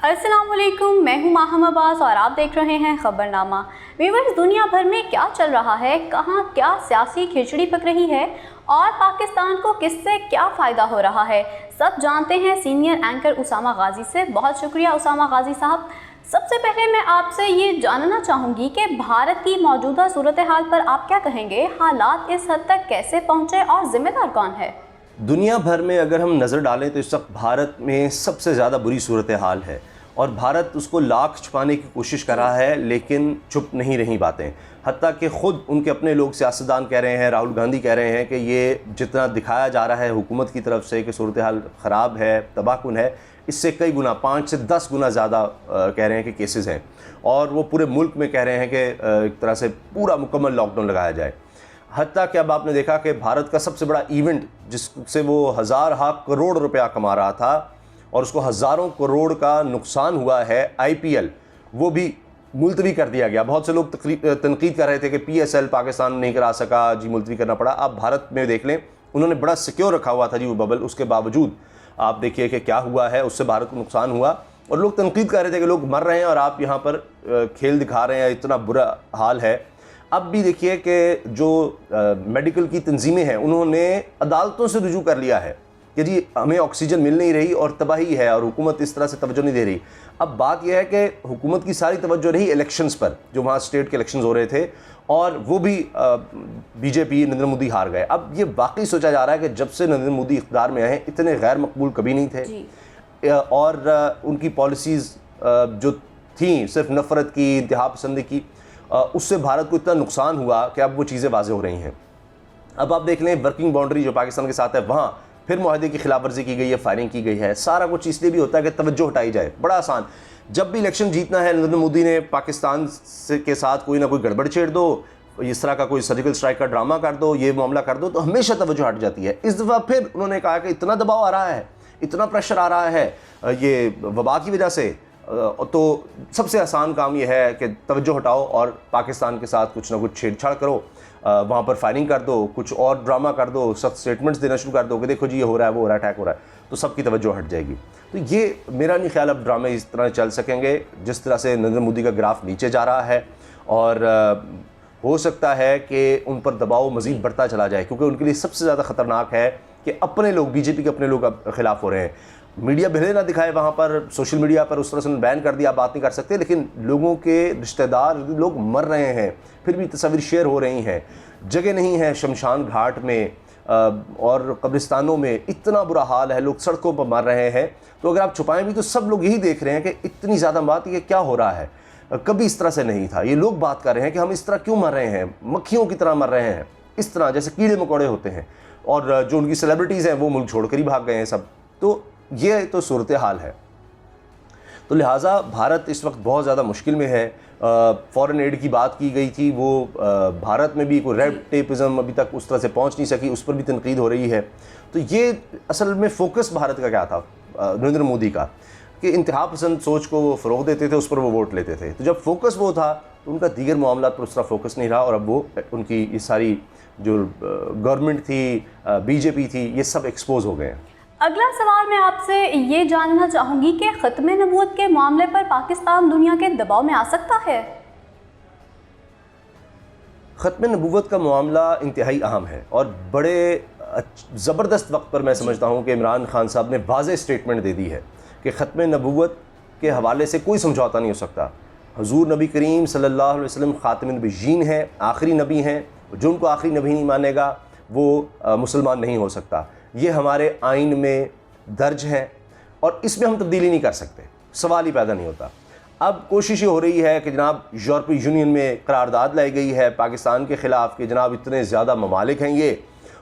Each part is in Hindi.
अस्सलाम वालेकुम, मैं हूं माहम अब्बास और आप देख रहे हैं खबरनामा। व्यूअर्स, दुनिया भर में क्या चल रहा है, कहां क्या सियासी खिचड़ी पक रही है और पाकिस्तान को किससे क्या फ़ायदा हो रहा है, सब जानते हैं सीनियर एंकर उसामा गाजी से। बहुत शुक्रिया उसामा गाजी साहब। सबसे पहले मैं आपसे ये जानना चाहूँगी कि भारत की मौजूदा सूरत हाल पर आप क्या कहेंगे, हालात इस हद तक कैसे पहुँचे और ज़िम्मेदार कौन है? दुनिया भर में अगर हम नज़र डालें तो इस वक्त भारत में सबसे ज़्यादा बुरी सूरत हाल है और भारत उसको लाख छुपाने की कोशिश कर रहा है, लेकिन छुप नहीं रही बातें। हत्ता कि ख़ुद उनके अपने लोग सियासतदान कह रहे हैं, राहुल गांधी कह रहे हैं कि ये जितना दिखाया जा रहा है हुकूमत की तरफ से कि सूरत हाल ख़राब है, तबाहकुन है, इससे कई गुना 5 से 10 गुना ज़्यादा कह रहे हैं कि केसेस हैं। और वो पूरे मुल्क में कह रहे हैं कि एक तरह से पूरा मुकम्मल लॉकडाउन लगाया जाए। हत्ता कि अब आपने देखा कि भारत का सबसे बड़ा इवेंट जिससे वो हज़ार करोड़ रुपया कमा रहा था और उसको हज़ारों करोड़ का नुकसान हुआ है, IPL, वो भी मुलतवी कर दिया गया। बहुत से लोग तनकीद कर रहे थे कि PSL पाकिस्तान नहीं करा सका जी, मुलतवी करना पड़ा। आप भारत में देख लें, उन्होंने बड़ा सिक्योर रखा हुआ था जी वो बबल, उसके बावजूद आप देखिए कि क्या हुआ है, उससे भारत को नुकसान हुआ और लोग तनकीद कर रहे थे कि लोग मर रहे हैं और आप यहाँ पर खेल दिखा रहे हैं, इतना बुरा हाल है। अब भी देखिए कि जो मेडिकल की तंजीमें हैं उन्होंने अदालतों से रुजू कर लिया है कि जी हमें ऑक्सीजन मिल नहीं रही और तबाही है और हुकूमत इस तरह से तवज्जो नहीं दे रही। अब बात यह है कि हुकूमत की सारी तवज्जो रही इलेक्शंस पर, जो वहाँ स्टेट के इलेक्शंस हो रहे थे और वो भी BJP नरेंद्र मोदी हार गए। अब ये वाकई सोचा जा रहा है कि जब से नरेंद्र मोदी इक़्तिदार में आए इतने गैर मकबूल कभी नहीं थे और उनकी पॉलिसीज़ जो थी सिर्फ नफ़रत की, इंतहा पसंदी की, उससे भारत को इतना नुकसान हुआ कि अब वो चीज़ें वाज़ेह हो रही हैं। अब आप देख लें वर्किंग बाउंड्री जो पाकिस्तान के साथ है, वहाँ फिर मुआहदे की खिलाफ वर्जी की गई है, फायरिंग की गई है। सारा कुछ इसलिए भी होता है कि तवज्जो हटाई जाए। बड़ा आसान, जब भी इलेक्शन जीतना है नरेंद्र मोदी ने पाकिस्तान के साथ कोई ना कोई गड़बड़ छेड़ दो, इस तरह का कोई सर्जिकल स्ट्राइक का ड्रामा कर दो, ये मामला कर दो, तो हमेशा तवज्जो हट जाती है। इस दफ़ा फिर उन्होंने कहा कि इतना दबाव आ रहा है, इतना प्रेशर आ रहा है ये वबा की वजह से, तो सबसे आसान काम यह है कि तवज्जो हटाओ और पाकिस्तान के साथ कुछ ना कुछ छेड़छाड़ करो, वहाँ पर फायरिंग कर दो, कुछ और ड्रामा कर दो, सख्त स्टेटमेंट्स देना शुरू कर दो कि देखो जी ये हो रहा है, वो हो रहा है, अटैक हो रहा है, तो सबकी तवज्जो हट जाएगी। तो ये मेरा नहीं ख्याल अब ड्रामे इस तरह चल सकेंगे जिस तरह से नरेंद्र मोदी का ग्राफ नीचे जा रहा है और हो सकता है कि उन पर दबाव मज़ीद बढ़ता चला जाए, क्योंकि उनके लिए सबसे ज़्यादा ख़तरनाक है कि अपने लोग BJP के अपने लोग ख़िलाफ़ हो रहे हैं। मीडिया भले ना दिखाए, वहाँ पर सोशल मीडिया पर उस तरह से बैन कर दिया, बात नहीं कर सकते, लेकिन लोगों के रिश्तेदार लोग मर रहे हैं, फिर भी तस्वीर शेयर हो रही हैं। जगह नहीं है शमशान घाट में और कब्रिस्तानों में, इतना बुरा हाल है, लोग सड़कों पर मर रहे हैं। तो अगर आप छुपाएं भी तो सब लोग यही देख रहे हैं कि इतनी ज़्यादा बात, ये क्या हो रहा है, कभी इस तरह से नहीं था। ये लोग बात कर रहे हैं कि हम इस तरह क्यों मर रहे हैं, मक्खियों की तरह मर रहे हैं, इस तरह जैसे कीड़े मकोड़े होते हैं, और जो उनकी सेलिब्रिटीज़ हैं वो मुल्क छोड़कर ही भाग गए हैं सब। तो ये तो सूरत हाल है। तो लिहाजा भारत इस वक्त बहुत ज़्यादा मुश्किल में है। फॉरेन एड की बात की गई थी, वो भारत में भी कोई रेड टेपिज़म अभी तक उस तरह से पहुंच नहीं सकी, उस पर भी तनकीद हो रही है। तो ये असल में फ़ोकस भारत का क्या था, नरेंद्र मोदी का, कि इंतहा पसंद सोच को वो फ़रोग़ देते थे, उस पर वो वोट लेते थे। तो जब फोकस वो था तो उनका दीगर मामला पर उस तरह फोकस नहीं रहा और अब वो उनकी ये सारी जो गवर्नमेंट थी, BJP थी, ये सब एक्सपोज हो गए हैं। अगला सवाल मैं आपसे ये जानना चाहूँगी कि ख़त्म नबूवत के मामले पर पाकिस्तान दुनिया के दबाव में आ सकता है? ख़त्म नबूवत का मामला इंतहाई अहम है और बड़े ज़बरदस्त वक्त पर मैं समझता हूँ कि इमरान खान साहब ने वाज़ेह स्टेटमेंट दे दी है कि ख़त्म नबूवत के हवाले से कोई समझौता नहीं हो सकता। हुज़ूर नबी करीम सल्लल्लाहु अलैहि वसल्लम ख़ातिमुन नबिय्यीन हैं, आखिरी नबी हैं। जो उनको आखिरी नबी नहीं मानेगा वो मुसलमान नहीं हो सकता। ये हमारे आइन में दर्ज है और इसमें हम तब्दीली नहीं कर सकते, सवाल ही पैदा नहीं होता। अब कोशिश ये हो रही है कि जनाब यूरोपीय यूनियन में करारदाद लाई गई है पाकिस्तान के ख़िलाफ़ कि जनाब इतने ज़्यादा ममालिक हैं ये,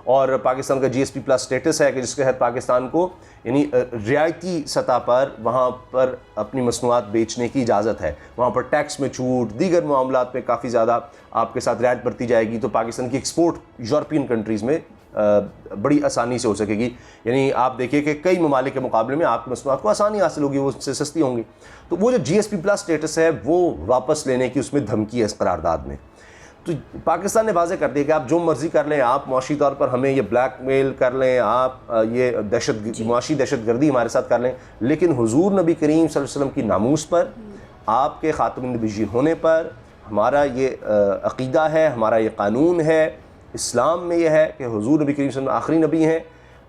और पाकिस्तान का GSP+ स्टेटस है कि जिसके तहत पाकिस्तान को यानी रियायती सतह पर वहाँ पर अपनी मसनूआत बेचने की इजाज़त है। वहाँ पर टैक्स में छूट, दीगर मामलात में काफ़ी ज़्यादा आपके साथ रियायत बरती जाएगी, तो पाकिस्तान की एक्सपोर्ट यूरोपियन कंट्रीज़ में बड़ी आसानी से हो सकेगी। यानी आप देखिए कि कई ममालिक के मुकाबले में आपकी मसनूआत को आसानी हासिल होगी, वो उससे सस्ती होंगी। तो वो जो GSP+ स्टेटस है वो वापस लेने की उसमें धमकी है इस करारदाद में। तो पाकिस्तान ने वाज़ेह कर दिया कि आप जो मर्ज़ी कर लें, आप मुआशी तौर पर हमें ये ब्लैकमेल कर लें, आप ये मुआशी दहशतगर्दी हमारे साथ कर लें, लेकिन हुजूर नबी करीम सल्लल्लाहु अलैहि वसल्लम की नामूस पर, आपके ख़ातमुन नबिय्यीन होने पर हमारा ये अक़ीदा है, हमारा ये कानून है, इस्लाम में यह है कि हुजूर नबी करीम सल्लल्लाहु अलैहि वसल्लम आखिरी नबी हैं।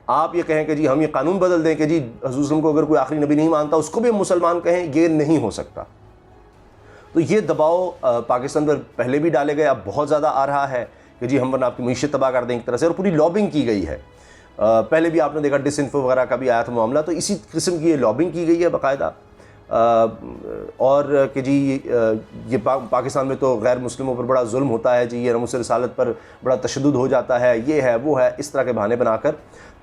आप ये कहें कि जी हम ये कानून बदल दें कि जी हुजूर सल्लल्लाहु अलैहि वसल्लम को अगर कोई आखिरी नबी नहीं मानता उसको भी हम मुसलमान कहें, ये नहीं हो सकता। तो ये दबाव पाकिस्तान पर पहले भी डाले गए, अब बहुत ज़्यादा आ रहा है कि जी हम वरना आपकी मईशत तबाह कर दें एक तरह से, और पूरी लॉबिंग की गई है। पहले भी आपने देखा डिसइंफो वगैरह का भी आया था मामला, तो इसी किस्म की ये लॉबिंग की गई है बाकायदा। और कि जी ये पाकिस्तान में तो गैर मुस्लिमों पर बड़ा जुल्म होता है जी, ये नमूस रिसालत पर बड़ा तशद्दुद हो जाता है, ये है वो है, इस तरह के बहाने बनाकर।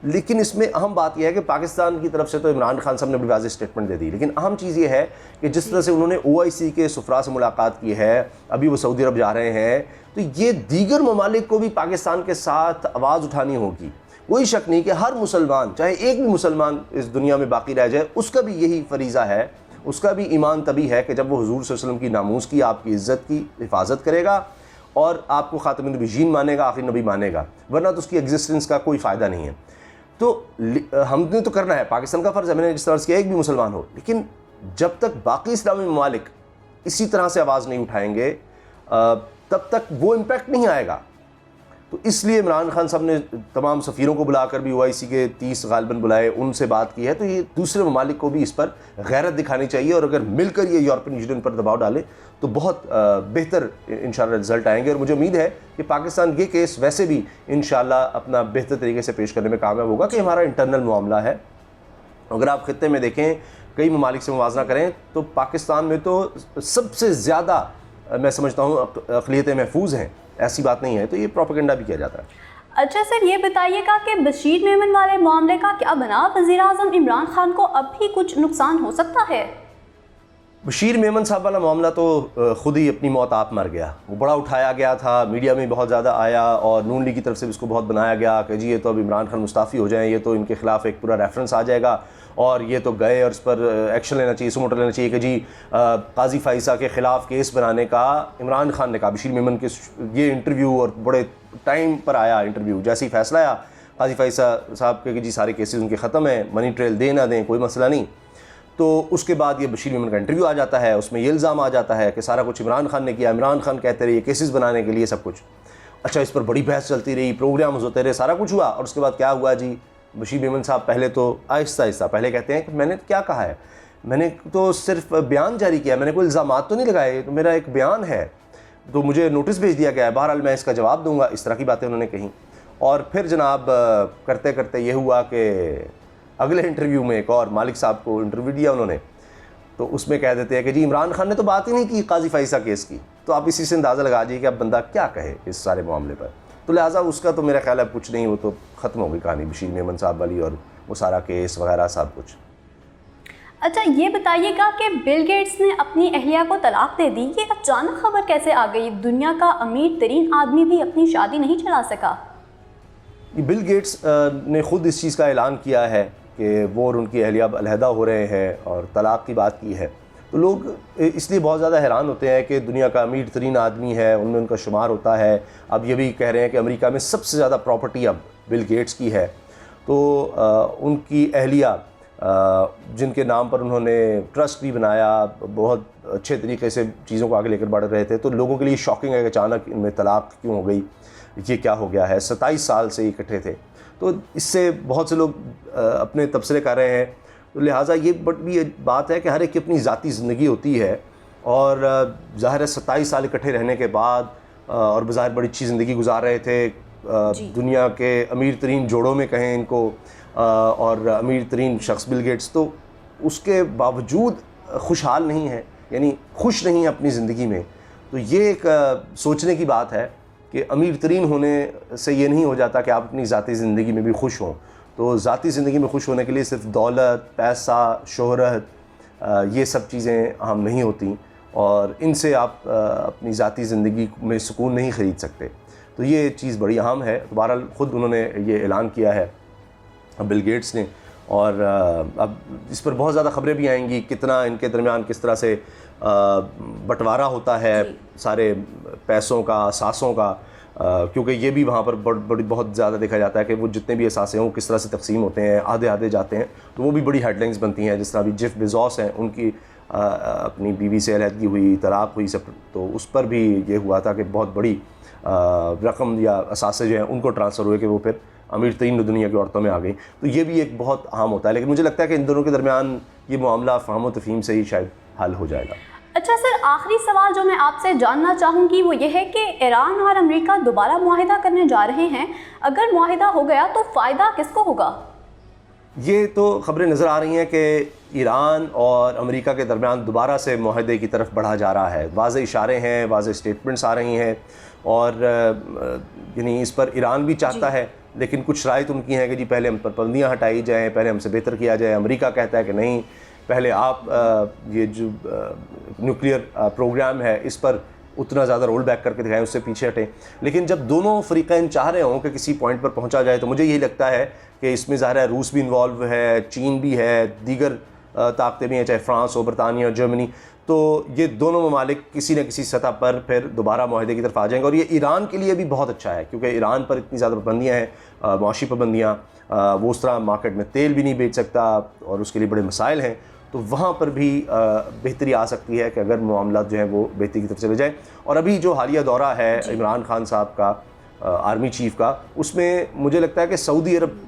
लेकिन इसमें अहम बात यह है कि पाकिस्तान की तरफ से तो इमरान खान साहब ने बड़ी वाज़ेह स्टेटमेंट दे दी, लेकिन अहम चीज़ ये है कि जिस तरह से उन्होंने OIC के सुफरा से मुलाकात की है, अभी वो सऊदी अरब जा रहे हैं, तो ये दीगर ममालिक को भी पाकिस्तान के साथ आवाज़ उठानी होगी। कोई शक नहीं कि हर मुसलमान, चाहे एक भी मुसलमान इस दुनिया में बाकी रह जाए, उसका भी यही फरीज़ा है, उसका भी ईमान तभी है कि जब वो हुजूर सल्लल्लाहु अलैहि वसल्लम की नामूस की, आपकी इज़्ज़त की हिफाजत करेगा और आपको ख़ातमुन नबिय्यीन मानेगा, आखिरी नबी मानेगा, वरना तो उसकी एग्जिस्टेंस का कोई फ़ायदा नहीं है। तो हमने तो करना है, पाकिस्तान का फ़र्ज़ है, मैंने जिस तरह से किया एक भी मुसलमान हो, लेकिन जब तक बाकी इस्लामी ममालिक इसी तरह से आवाज़ नहीं उठाएंगे तब तक वो इम्पैक्ट नहीं आएगा। तो इसलिए इमरान खान साहब ने तमाम सफ़ीरों को बुलाकर भी OIC के 30 गालिबन बुलाए, उनसे बात की है। तो ये दूसरे ममालिक को भी इस पर गैरत दिखानी चाहिए, और अगर मिलकर ये यूरोपियन यूनियन पर दबाव डालें तो बहुत बेहतर इंशाल्लाह रिज़ल्ट आएंगे। और मुझे उम्मीद है कि पाकिस्तान ये केस वैसे भी इंशाल्लाह अपना बेहतर तरीके से पेश करने में कामयाब होगा कि हमारा इंटरनल मामला है। अगर आप ख़ित्ते में देखें, कई ममालिक से मुवाजना करें, तो पाकिस्तान में तो सबसे ज़्यादा मैं समझता हूँ अक़लियतें महफूज हैं, ऐसी बात नहीं है। तो ये प्रोपेगेंडा भी किया जाता है। अच्छा सर, ये बताइएगा कि बशीर मेमन वाले मामले का क्या बना? वज़ीर-ए-आज़म इमरान खान को अब भी कुछ नुकसान हो सकता है? बशीर मेमन साहब वाला मामला तो ख़ुद ही अपनी मौत आप मर गया। वो बड़ा उठाया गया था, मीडिया में बहुत ज़्यादा आया, और नून लीग की तरफ से भी इसको बहुत बनाया गया कि जी ये तो अब इमरान खान मुस्ताफ़ी हो जाएँ, ये तो इनके ख़िलाफ़ एक पूरा रेफरेंस आ जाएगा, और ये तो गए और इस पर एक्शन लेना चाहिए, सुमोटो लेना चाहिए कि जी काजी फ़ाइसा के ख़िलाफ़ केस बनाने का इमरान खान ने कहा। बशीर मेमन के ये इंटरव्यू और बड़े टाइम पर आया इंटरव्यू, जैसे ही फैसला आया काजी फ़ाइसा साहब के कि जी सारे केसेस उनके ख़त्म हैं, मनी ट्रेल दे ना दें कोई मसला नहीं। तो उसके बाद ये बशीर मेमन का इंटरव्यू आ जाता है, उसमें ये इल्ज़ाम आ जाता है कि सारा कुछ इमरान खान ने किया, इमरान खान कहते रहे केसेस बनाने के लिए सब कुछ। अच्छा, इस पर बड़ी बहस चलती रही, प्रोग्राम्स होते रहे, सारा कुछ हुआ, और उसके बाद क्या हुआ जी, बशीर मेमन साहब पहले तो आहिस्ता आहिस्ता पहले कहते हैं कि मैंने क्या कहा है, मैंने तो सिर्फ बयान जारी किया, मैंने कोई इल्ज़ामात तो नहीं लगाए, तो मेरा एक बयान है, तो मुझे नोटिस भेज दिया गया है, बहरहाल मैं इसका जवाब दूंगा, इस तरह की बातें उन्होंने कही। और फिर जनाब करते करते ये हुआ कि अगले इंटरव्यू में एक और मालिक साहब को इंटरव्यू दिया उन्होंने, तो उसमें कह देते हैं कि जी इमरान खान ने तो बात ही नहीं की काजी फ़ाइसा केस की। तो आप इसी से अंदाज़ा लगा दीजिए कि अब बंदा क्या कहे इस सारे मामले पर। तो लिहाजा उसका तो मेरा ख्याल है कुछ नहीं, वो तो ख़त्म हो गई कहानी बशीर मेमन साहब वाली, और वो सारा केस वगैरह सब कुछ। अच्छा, ये बताइएगा कि बिल गेट्स ने अपनी अहलिया को तलाक दे दी, ये अचानक खबर कैसे आ गई? दुनिया का अमीर तरीन आदमी भी अपनी शादी नहीं चला सका। बिल गेट्स ने ख़ुद इस चीज़ का ऐलान किया है कि वो और उनकी अहलिया अलहदा हो रहे हैं और तलाक़ की बात की है। तो लोग इसलिए बहुत ज़्यादा हैरान होते हैं कि दुनिया का अमीर तरीन आदमी है, उनमें उनका शुमार होता है। अब ये भी कह रहे हैं कि अमेरिका में सबसे ज़्यादा प्रॉपर्टी अब बिल गेट्स की है। तो उनकी अहलिया जिनके नाम पर उन्होंने ट्रस्ट भी बनाया, बहुत अच्छे तरीके से चीज़ों को आगे लेकर बढ़ रहे थे, तो लोगों के लिए शॉकिंग है कि अचानक इनमें तलाक़ क्यों हो गई, ये क्या हो गया है। 27 साल से इकट्ठे थे, तो इससे बहुत से लोग अपने तबसरे कर रहे हैं। तो लिहाजा ये भी बात है कि हर एक की अपनी ज़ाती ज़िंदगी होती है, और ज़ाहिर है 27 साल इकट्ठे रहने के बाद और बज़ाहिर बड़ी अच्छी ज़िंदगी गुजार रहे थे, दुनिया के अमीर तरीन जोड़ों में कहें इनको, और अमीर तरीन शख्स बिल गेट्स, तो उसके बावजूद खुशहाल नहीं है, यानी खुश नहीं है अपनी ज़िंदगी में। तो ये एक सोचने की बात है कि अमीर तरीन होने से ये नहीं हो जाता कि आप अपनी ज़ाती ज़िंदगी में भी खुश हों। तो ज़ाती ज़िंदगी में खुश होने के लिए सिर्फ दौलत, पैसा, शोहरत, ये सब चीज़ें अहम नहीं होती, और इनसे आप अपनी ज़ाती ज़िंदगी में सुकून नहीं ख़रीद सकते। तो ये चीज़ बड़ी अहम है। तो बहरहाल ख़ुद उन्होंने ये ऐलान किया है बिल गेट्स ने, और अब इस पर बहुत ज़्यादा खबरें भी आएंगी, कितना इनके दरमियान किस तरह से बंटवारा होता है सारे पैसों का, असासों का, क्योंकि ये भी वहाँ पर बहुत ज़्यादा देखा जाता है कि वो जितने भी असासे हों किस तरह से तकसीम होते हैं, आधे आधे जाते हैं, तो वो भी बड़ी हेडलाइंस बनती हैं। जिस तरह अभी जेफ बेजोस हैं, उनकी अपनी बीवी से अलहदगी हुई, तलाक हुई सब, तो उस पर भी ये हुआ था कि बहुत बड़ी रकम या असासे जो हैं उनको ट्रांसफ़र हुए कि वो फिर अमीर तरीन दुनिया की औरतों में आ गई। तो ये भी एक बहुत अहम होता है, लेकिन मुझे लगता है कि इन दोनों के दरमियान ये मामला फ़हम व तफ़हीम से ही शायद हल हो जाएगा। अच्छा सर, आखिरी सवाल जो मैं आपसे जानना चाहूँगी वो ये है कि ईरान और अमेरिका दोबारा मुआहिदा करने जा रहे हैं। अगर मुआहिदा हो गया तो फ़ायदा किसको होगा? ये तो खबरें नज़र आ रही हैं कि ईरान और अमेरिका के दरमियान दोबारा से मुआहदे की तरफ बढ़ा जा रहा है। वाज़े इशारे हैं, वाज़े स्टेटमेंट्स आ रही हैं, और यानी इस पर ईरान भी चाहता है, लेकिन कुछ शराइत उनकी हैं कि जी पहले हम पर पाबंदियाँ हटाई जाएँ, पहले हमसे बेहतर किया जाए। अमेरिका कहता है कि नहीं, पहले आप ये जो न्यूक्लियर प्रोग्राम है इस पर उतना ज़्यादा रोल बैक करके दिखाएं, उससे पीछे हटें। लेकिन जब दोनों फ़रीक़ैन चाह रहे हों कि किसी पॉइंट पर पहुंचा जाए, तो मुझे यही लगता है कि इसमें ज़ाहिर है रूस भी इन्वॉल्व है, चीन भी है, दीगर ताकतें भी हैं, चाहे फ्रांस हो, बरतानिया, जर्मनी। तो ये दोनों ममालिक किसी न किसी सतह पर फिर दोबारा मुआहदे की तरफ आ जाएंगे, और ये ईरान के लिए भी बहुत अच्छा है, क्योंकि ईरान पर इतनी ज़्यादा पाबंदियाँ हैं, मुआशी पाबंदियाँ, वो उस तरह मार्केट में तेल भी नहीं बेच सकता, और उसके लिए बड़े मसाइल हैं। तो वहाँ पर भी बेहतरी आ सकती है कि अगर मामला जो है वो बेहतरी की तरफ चले जाए। और अभी जो हालिया दौरा है इमरान खान साहब का, आर्मी चीफ़ का, उसमें मुझे लगता है कि सऊदी अरब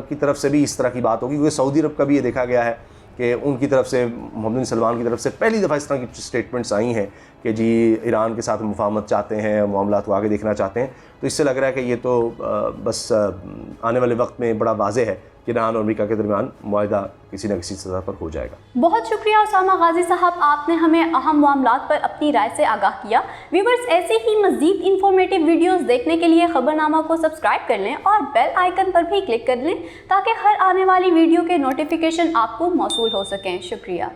की तरफ से भी इस तरह की बात होगी, क्योंकि सऊदी अरब का भी ये देखा गया है कि उनकी तरफ से, मोहम्मद बिन सलमान की तरफ से पहली दफ़ा इस तरह की स्टेटमेंट्स आई हैं कि जी ईरान के साथ मुफाहमत चाहते हैं, मामला को आगे देखना चाहते हैं। तो इससे लग रहा है कि ये तो बस आने वाले वक्त में बड़ा वाज़ेह है कि ईरान और अमेरिका के दरमियान मुआहिदा किसी न किसी सतह पर हो जाएगा। बहुत शुक्रिया उसामा गाजी साहब, आपने हमें अहम मामलात पर अपनी राय से आगाह किया। व्यूवर्स, ऐसे ही मज़ीद इंफॉर्मेटिव वीडियोस देखने के लिए खबरनामा को सब्सक्राइब कर लें और बेल आइकन पर भी क्लिक कर लें, ताकि हर आने वाली वीडियो के नोटिफिकेशन आपको मौसूल हो सकें। शुक्रिया।